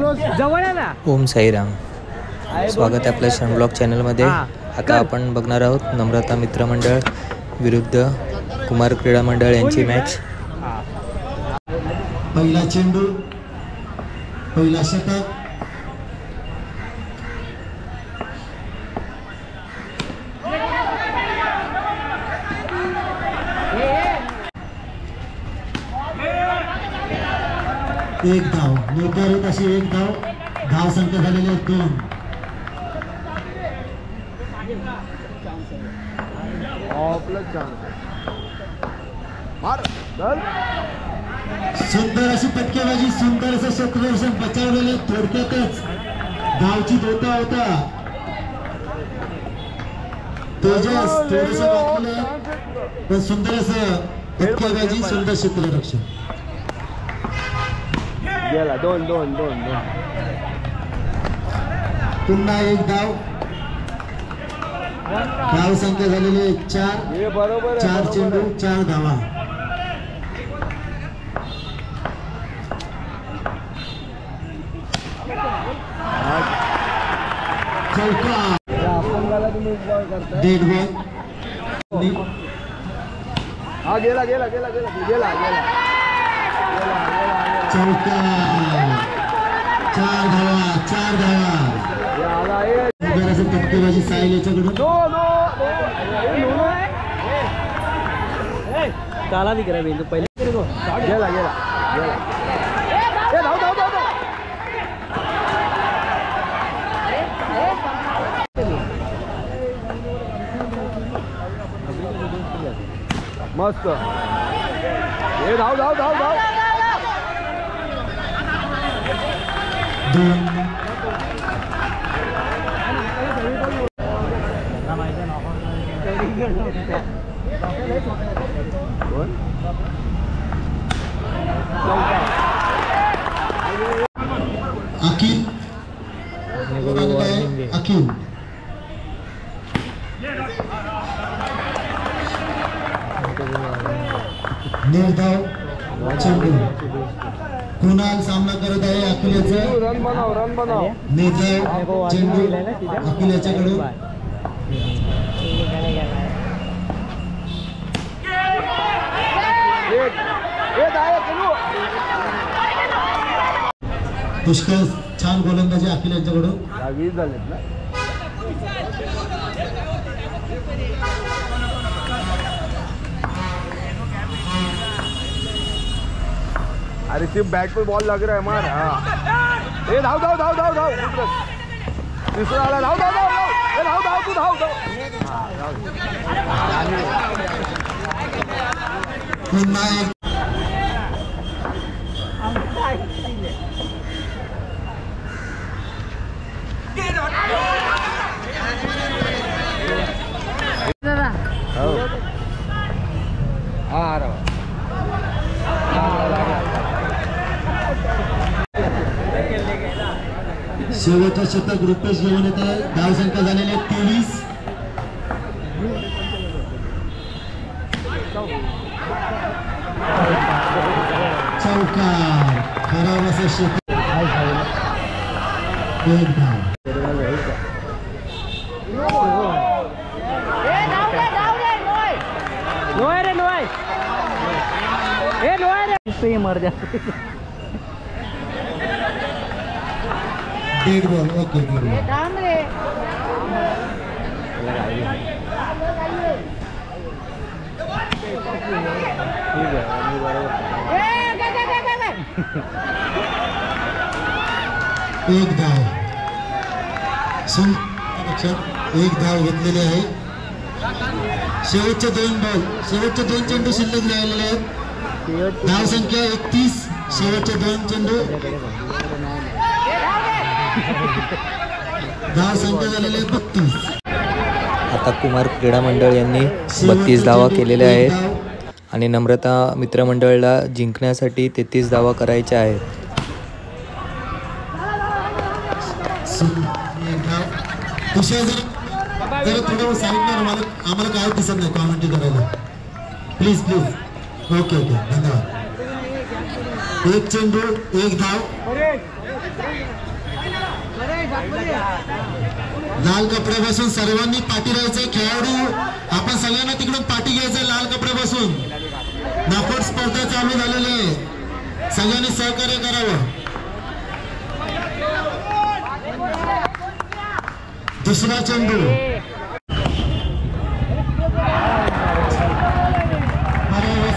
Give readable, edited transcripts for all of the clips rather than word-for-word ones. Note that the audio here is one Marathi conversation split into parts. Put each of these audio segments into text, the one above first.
जवळ आहे ना। ओम साईराम, स्वागत आहे आपल्या शन ब्लॉग चॅनलमध्ये। आता आपण बघणार आहोत नम्रता मित्रमंडळ विरुद्ध कुमार क्रीडा मंडळ यांची मॅच। पहिला चेंडू, पहिला षटक, एक धाव निर्धारित अशी एक धाव, धाव संख्या झालेली आहे 2। सुंदर अशी फटकेबाजी, सुंदर असं क्षेत्ररक्षण बचावलेले, थोडक्यातच धावची होता होता तेजस थोडस वाचलेलं, पण सुंदर असं फटकेबाजी, सुंदर क्षेत्ररक्षण। गेला 2-2 पुन्हा एक धाव, धाव संख्या झालेली आहे 4। 4 चेंडू 4 धावा। चौका, डेड बॉल, हा गेला चौका, 4 धावा 4 धावा। जरासं फटकेबाजी साहिल याच्याकडून, काला दिख रहा है बिंदु पहले गेला मस्त ये धाव 2। अखिल अखिल निर्धाव चेंडू, कुणाल सामना करत आहे अखिलेचा। रन बनाव निर्धाव चेंडू अखिल याच्याकडून, पुष्कळ छान गोलंदाजी अखिल यांच्याकडून। अरे सिर्फ बैट पे बॉल लग रहा है मार। हाँ ये धाव तीसरा वाला धाव तू धाव पुन्हा एक शेवटचं षटक रुपेश घेऊन येत आहे। धाव संख्या झालेली आहे 23। चौका, खराब असं षटक, एक धाव। मर जाते dead ball, okay dead ball. एक धाव, एक धाव घेतलेली आहे। शेवटचे 2 बॉल, शेवटचे 2 चेंडू शिल्लक राहिलेले आहेत। धाव संख्या 31, शेवटचे 2 चेंडू, धाव संख्या झालेली आहे 32। आता कुमार क्रीडा मंडळ यांनी 32 धावा केलेल्या आहेत आणि नम्रता मित्रमंडळला जिंकण्यासाठी 33 धावा करायच्या आहेत। थोडं साईडला आम्हाला काय दिसत नाही कॉमेंट्री करायला, प्लीज प्लीज। ओके ओके, धन्यवाद। एक चेंडू एक धाव। लाल कपडे बसून सर्वांनी पाठी राहायचे. खेळाडू आपण सगळ्यांना तिकडून पाठी घ्यायचं. लाल कपडे बसून नॉकआउट स्पर्धा चालू झालेली आहे. सगळ्यांनी सहकार्य करावं. दुसरा चेंडू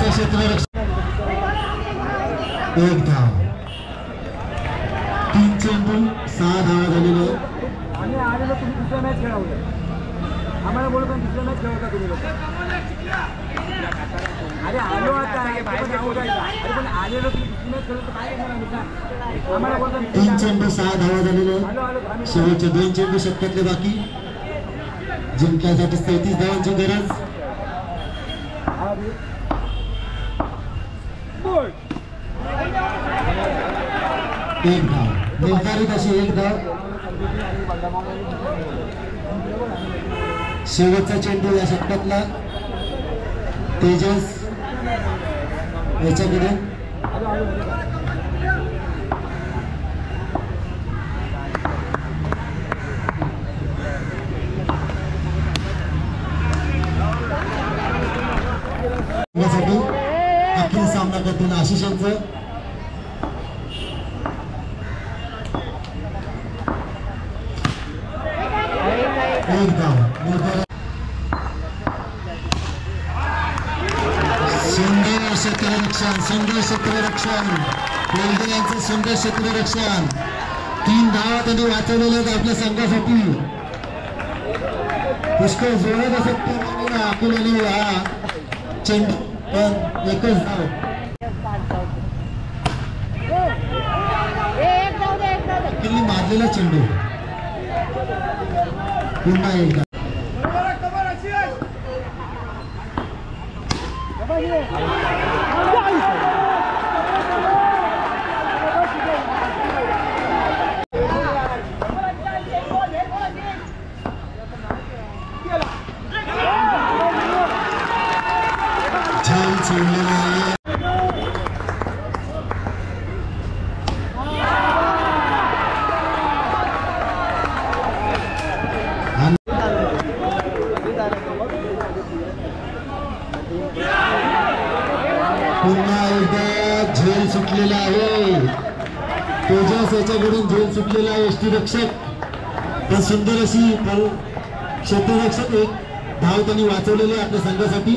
क्षेत्ररक्षण. एक धाव. 3 चेंडू 6 धावा झालेले. आम्ही आलेलो तुम्ही दुसरा मॅच खेळवलं. आम्हाला बोलतो दुसरा मॅच खेळवता तुम्ही लोक. अरे आलो आता अरे पण आलेलो तुम्ही दुसरी मॅच खेळवतो काय करणार. आम्हाला बोलतो 3 चेंडू 6 धावा झालेले. शेवटचे 2 चेंडू शतकातले बाकी. जिंकण्यासाठी 37 धावांची गरज. एक धाव. निर्धारित अशी एक धाव. शेवटचा चेंडू या षटकातला. तेजस याच्याकडे. अखिल सामना करतील आशिष यांचं. एक धाव. सुंदर क्षेत्ररक्षण. सुंदर क्षेत्ररक्षण. कोलगे यांचं सुंदर क्षेत्ररक्षण. 3 धावा त्यांनी वाचवलेल्या आहेत आपल्या संघासाठी. पुष्कळ जोरात असत अकोल्याने हा चेंडू पण एकच धाव. अखिलने मारलेला चेंडू पुन्हा एकदा. छान सोडलेला आहे. पुन्हा एकदा झेल सुटलेला आहे. तेजस याच्याकडून झेल सुटलेला आहे. यष्टीरक्षक पण सुंदर अशी क्षेत्ररक्षक एक धाव त्यांनी वाचवलेली आहे आपल्या संघासाठी.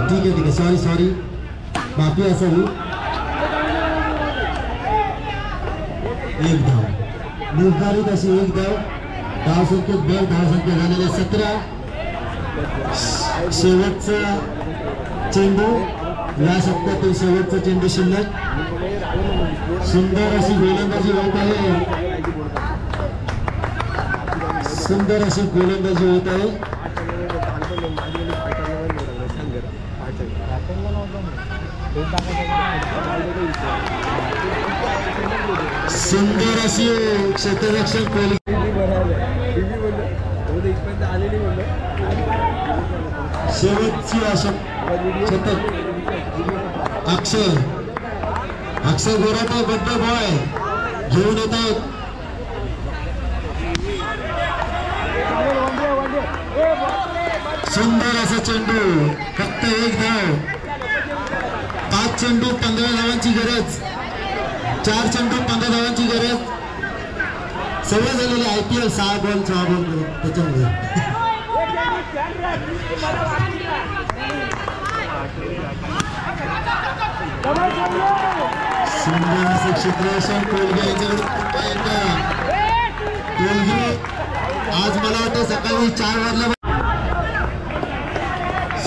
ठीक आहे. सॉरी माफी असावी. एक धाव. निर्धारित अशी एक धाव. धावसंख्येत 2 धावसंख्या झालेल्या 17. शेवटचा चेंडू या षटकातील शेवटचा चेंडू शिल्लक. सुंदर अशी गोलंदाजी होत आहे. सुंदर अशी गोलंदाजी होत आहे. सुंदर अशी क्षेत्ररक्षण कोहली. शेवटची शतक अक्षय गोराटे बड्डे बॉय घेऊन येत आहेत. सुंदर असा चेंडू. फक्त एक धाव. 5 चेंडू 15 धावांची गरज. 4 चेंडू 15 धावांची गरज. सवय झालेली IPL 6 बॉल त्याच्यामध्ये. सुंदर असं क्षेत्ररक्षण कोलगे यांच्याकडे. कोलगे आज मला वाटतं सकाळी 4 वाजल्या.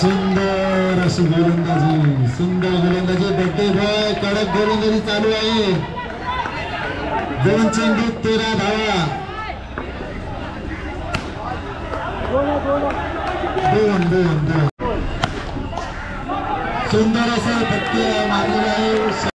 सुंदर अशी गोलंदाजी. सुंदर गोलंदाजी. बड्डे बॉय कडक गोलंदाजी चालू आहे. 2 चेंडू 13 धावा. 2 सुंदर असं फटके मारलेले आहे.